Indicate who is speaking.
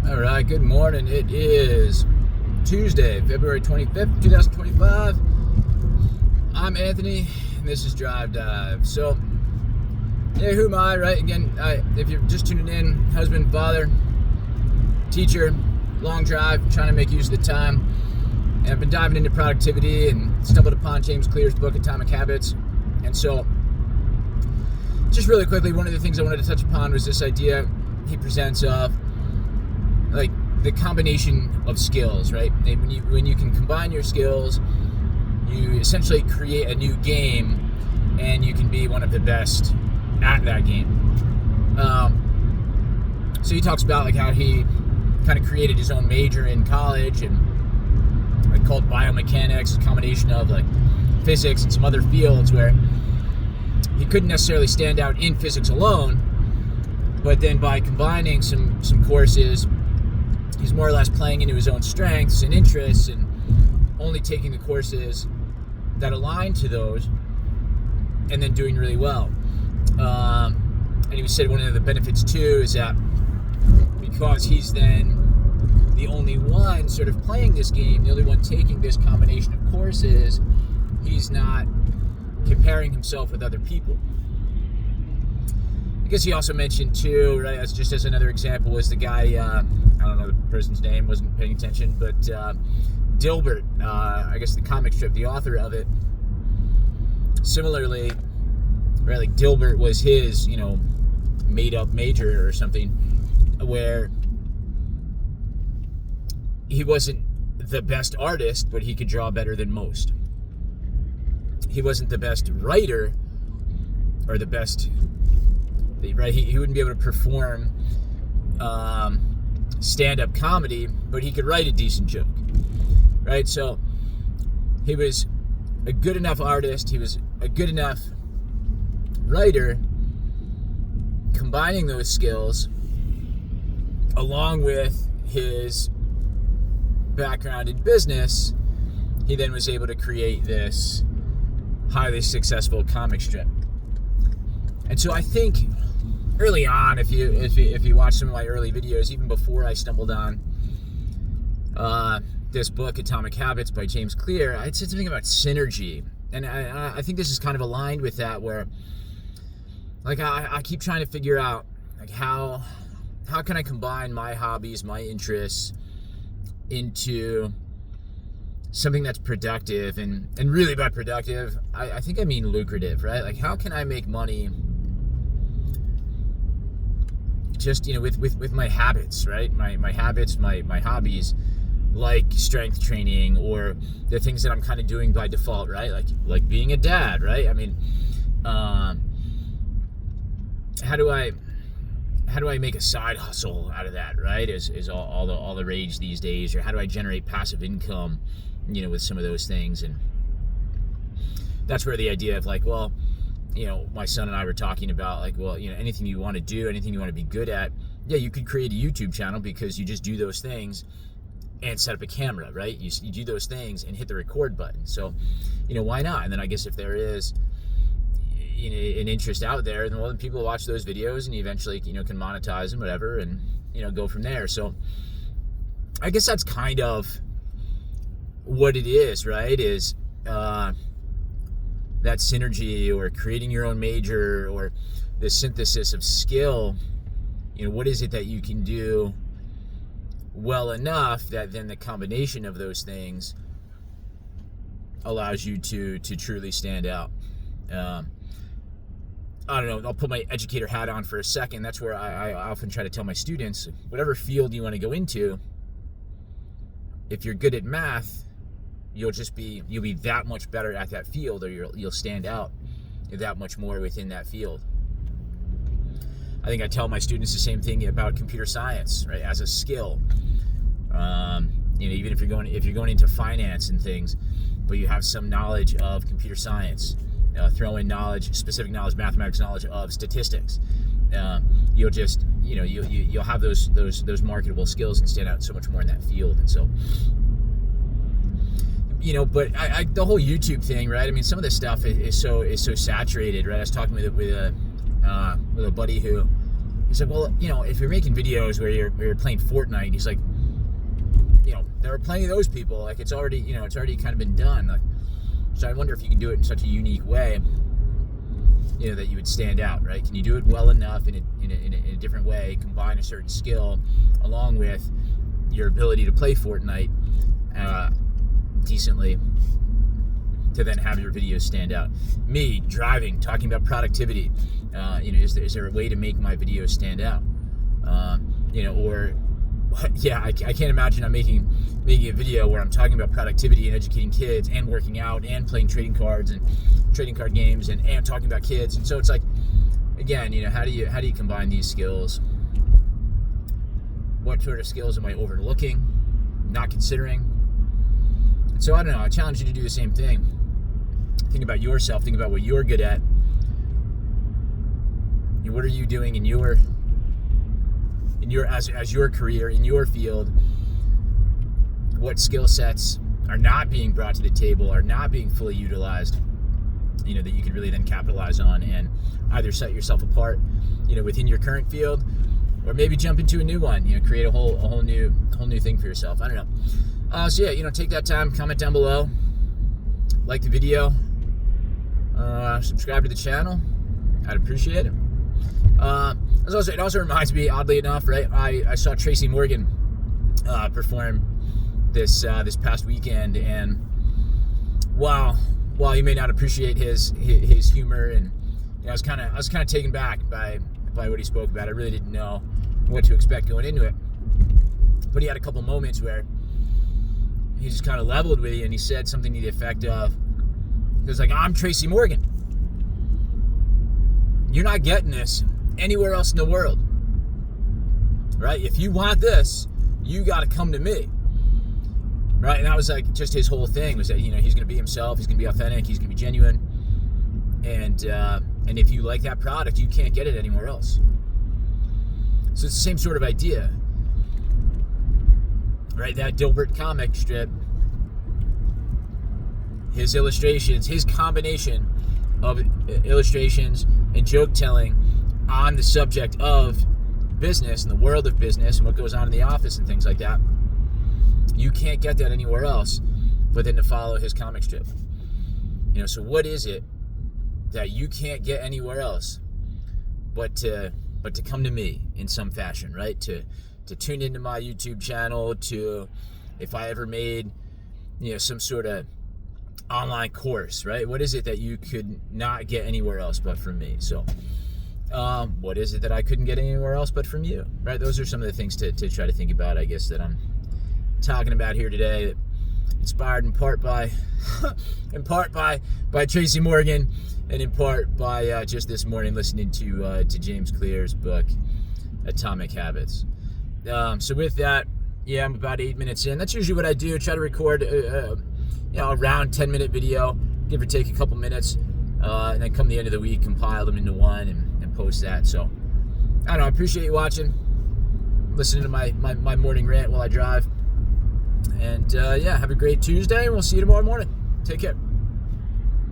Speaker 1: All right, good morning. It is Tuesday, February 25th, 2025. I'm Anthony, and this is Drive Dive. So, yeah, who am I, right? Again, if you're just tuning in, husband, father, teacher, long drive, trying to make use of the time. And I've been diving into productivity and stumbled upon James Clear's book, Atomic Habits. And so, just really quickly, one of the things I wanted to touch upon was this idea he presents of like the combination of skills, right? When you can combine your skills, you essentially create a new game, and you can be one of the best at that game. So he talks about like how he kind of created his own major in college, and like called biomechanics, a combination of like physics and some other fields where he couldn't necessarily stand out in physics alone, but then by combining some courses, he's more or less playing into his own strengths and interests and only taking the courses that align to those and then doing really well. And he said one of the benefits too is that because he's then the only one sort of playing this game, the only one taking this combination of courses, he's not comparing himself with other people. I guess he also mentioned too, right, as just as another example, was the guy, I don't know the person's name, wasn't paying attention, but Dilbert, I guess the comic strip, the author of it, similarly, right, like Dilbert was his, made up major or something, where he wasn't the best artist, but he could draw better than most. He wasn't the best writer or the best, right? He wouldn't be able to perform stand-up comedy, but he could write a decent joke, right? So he was a good enough artist. He was a good enough writer. Combining those skills along with his background in business, he then was able to create this highly successful comic strip. And so I think early on, if you watch some of my early videos, even before I stumbled on this book, Atomic Habits by James Clear, I said something about synergy. And I think this is kind of aligned with that, where like I keep trying to figure out like how can I combine my hobbies, my interests into something that's productive, and really by productive, I think I mean lucrative, right? Like how can I make money just, with my habits, right? My habits, my hobbies, like strength training, or the things that I'm kind of doing by default, right? Like being a dad, right? I mean, how do I make a side hustle out of that, right? Is all the rage these days, or how do I generate passive income, with some of those things? And that's where the idea of like, well, my son and I were talking about like, well, anything you want to do, anything you want to be good at, yeah, you could create a YouTube channel because you just do those things and set up a camera, right? You do those things and hit the record button. So, why not? And then I guess if there is an interest out there, then people watch those videos and you eventually, can monetize them, whatever, and, go from there. So I guess that's kind of what it is, right? Is, that synergy, or creating your own major, or the synthesis of skill. What is it that you can do well enough that then the combination of those things allows you to truly stand out? I don't know, I'll put my educator hat on for a second. That's where I often try to tell my students, whatever field you want to go into, if you're good at math, you'll be that much better at that field, or you'll stand out that much more within that field. I think I tell my students the same thing about computer science, right? As a skill, even if you're going into finance and things, but you have some knowledge of computer science, throw in specific knowledge, mathematics knowledge of statistics, you'll just you'll have those marketable skills and stand out so much more in that field. And so, but the whole YouTube thing, right? I mean, some of this stuff is so saturated, right? I was talking with a buddy who He's like, well, if you're making videos where you're playing Fortnite, he's like, there are plenty of those people. Like, it's already kind of been done. Like, so I wonder if you can do it in such a unique way, that you would stand out, right? Can you do it well enough in a different way, combine a certain skill along with your ability to play Fortnite decently, to then have your videos stand out? Me driving, talking about productivity, is there a way to make my videos stand out? Or I can't imagine I'm making a video where I'm talking about productivity and educating kids and working out and playing trading cards and trading card games and talking about kids. And so it's like, again, how do you combine these skills? What sort of skills am I overlooking, not considering? And so I don't know. I challenge you to do the same thing. Think about yourself. Think about what you're good at. What are you doing in your as your career, in your field? What skill sets are not being brought to the table, are not being fully utilized, that you could really then capitalize on and either set yourself apart, within your current field, or maybe jump into a new one, create a whole new thing for yourself. I don't know. So take that time, comment down below, like the video, subscribe to the channel. I'd appreciate it. It also reminds me, oddly enough, right? I saw Tracy Morgan perform this past weekend, and while you may not appreciate his humor, and I was kind of taken back by what he spoke about. I really didn't know what to expect going into it, but he had a couple moments where he just kind of leveled with you, and he said something to the effect of, he was like, "I'm Tracy Morgan. You're not getting this anywhere else in the world, right? If you want this, you got to come to me." Right? And that was like just his whole thing, was that he's going to be himself, he's going to be authentic, he's going to be genuine, and if you like that product, you can't get it anywhere else. So it's the same sort of idea, right? That Dilbert comic strip, his illustrations, his combination of illustrations and joke telling on the subject of business and the world of business and what goes on in the office and things like that. You can't get that anywhere else but then to follow his comic strip. So what is it that you can't get anywhere else but to come to me in some fashion, right? To tune into my YouTube channel, to, if I ever made, some sort of online course, right? What is it that you could not get anywhere else but from me? So what is it that I couldn't get anywhere else but from you, right? Those are some of the things to try to think about, I guess, that I'm talking about here today, inspired in part by Tracy Morgan, and in part by just this morning listening to James Clear's book Atomic Habits. So with that, I'm about 8 minutes in. That's usually what I do. Try to record around 10-minute video, give or take a couple minutes, and then come the end of the week, compile them into one and post that. So I don't know. I appreciate you watching, listening to my morning rant while I drive. And have a great Tuesday, and we'll see you tomorrow morning. Take care.